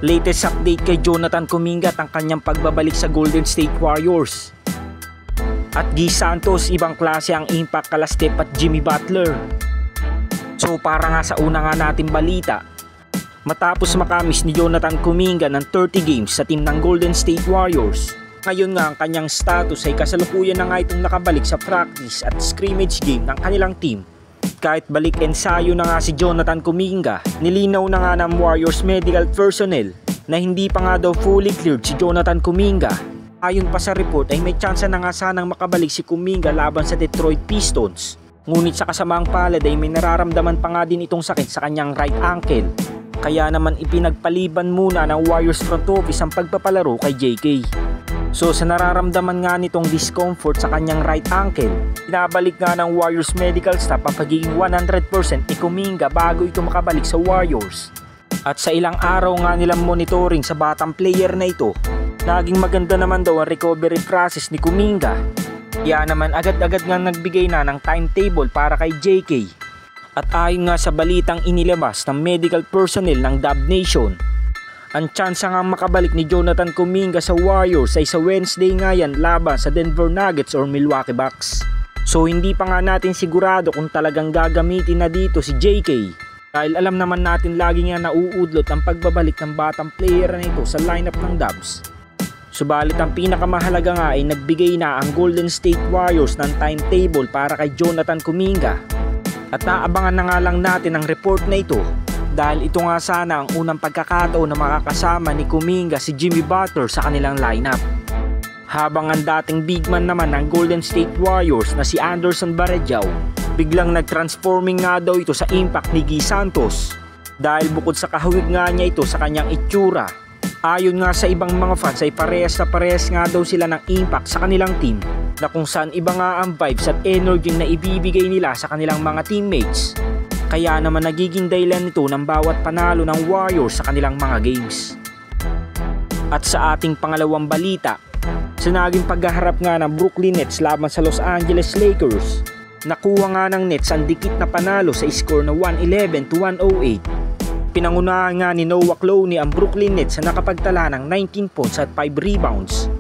Latest update kay Jonathan Kuminga at ang kanyang pagbabalik sa Golden State Warriors. At Guy Santos, ibang klase ang impact kala Steph at Jimmy Butler. So para nga sa una nga natin balita, matapos makamiss ni Jonathan Kuminga ng 30 games sa team ng Golden State Warriors, ngayon nga ang kanyang status ay kasalukuyan na nga itong nakabalik sa practice at scrimmage game ng kanilang team. Kahit balik ensayo na nga si Jonathan Kuminga, nilinaw na nga ng Warriors medical personnel na hindi pa nga daw fully cleared si Jonathan Kuminga. Ayon pa sa report ay may tsansa na nga sanang makabalik si Kuminga laban sa Detroit Pistons. Ngunit sa kasamaang palad ay may nararamdaman pa nga din itong sakit sa kanyang right ankle. Kaya naman ipinagpaliban muna ng Warriors front office ang pagpapalaro kay JK. So sa nararamdaman nga nitong discomfort sa kanyang right ankle, pinabalik nga ng Warriors medical staff ang pagiging 100% ni Kuminga bago ito makabalik sa Warriors. At sa ilang araw nga nilang monitoring sa batang player na ito, naging maganda naman daw ang recovery process ni Kuminga. Kaya naman agad-agad nga nagbigay na ng timetable para kay JK. At ayon nga sa balitang inilabas ng medical personnel ng Dub Nation, ang tsansa nga makabalik ni Jonathan Kuminga sa Warriors ay sa Wednesday nga yan laban sa Denver Nuggets or Milwaukee Bucks. So hindi pa nga natin sigurado kung talagang gagamitin na dito si JK. Dahil alam naman natin lagi nga nauudlot ang pagbabalik ng batang player na ito sa lineup ng Dubs. Subalit ang pinakamahalaga nga ay nagbigay na ang Golden State Warriors ng timetable para kay Jonathan Kuminga. At naabangan na nga lang natin ang report na ito dahil ito nga sana ang unang pagkakataon na makakasama ni Kuminga si Jimmy Butler sa kanilang lineup. Habang ang dating big man naman ng Golden State Warriors na si Anderson Varejao, biglang nag-transforming nga daw ito sa impact ni Guy Santos dahil bukod sa kahawig nga niya ito sa kanyang itsura. Ayon nga sa ibang mga fans ay parehas nga daw sila ng impact sa kanilang team na kung saan iba nga ang vibes at energy na ibibigay nila sa kanilang mga teammates. Kaya naman nagiging dahilan nito ng bawat panalo ng Warriors sa kanilang mga games. At sa ating pangalawang balita, sa naging paghaharap nga ng Brooklyn Nets laban sa Los Angeles Lakers, nakuha nga ng Nets ang dikit na panalo sa score na 111-108. Pinangunahan nga ni Noah Clowney ang Brooklyn Nets na nakapagtala ng 19 points at 5 rebounds.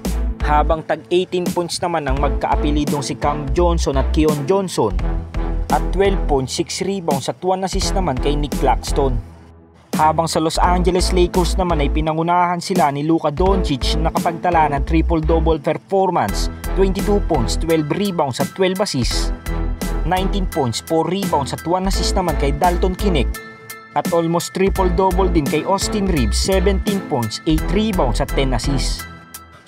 Habang tag 18 points naman ang magkaapelidong si Cam Johnson at Keon Johnson. At 12.6 rebounds at 1 assist naman kay Nick Claxton. Habang sa Los Angeles Lakers naman ay pinangunahan sila ni Luka Doncic na nakapagtala ng triple-double performance, 22 points, 12 rebounds at 12 assists. 19 points, 4 rebounds at 1 assist naman kay Dalton Knecht. At almost triple-double din kay Austin Reeves, 17 points, 8 rebounds at 10 assists.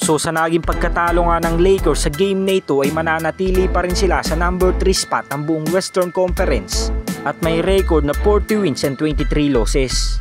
So sa naging pagkatalo nga ng Lakers sa game na ito ay mananatili pa rin sila sa number 3 spot ng buong Western Conference at may record na 40 wins and 23 losses.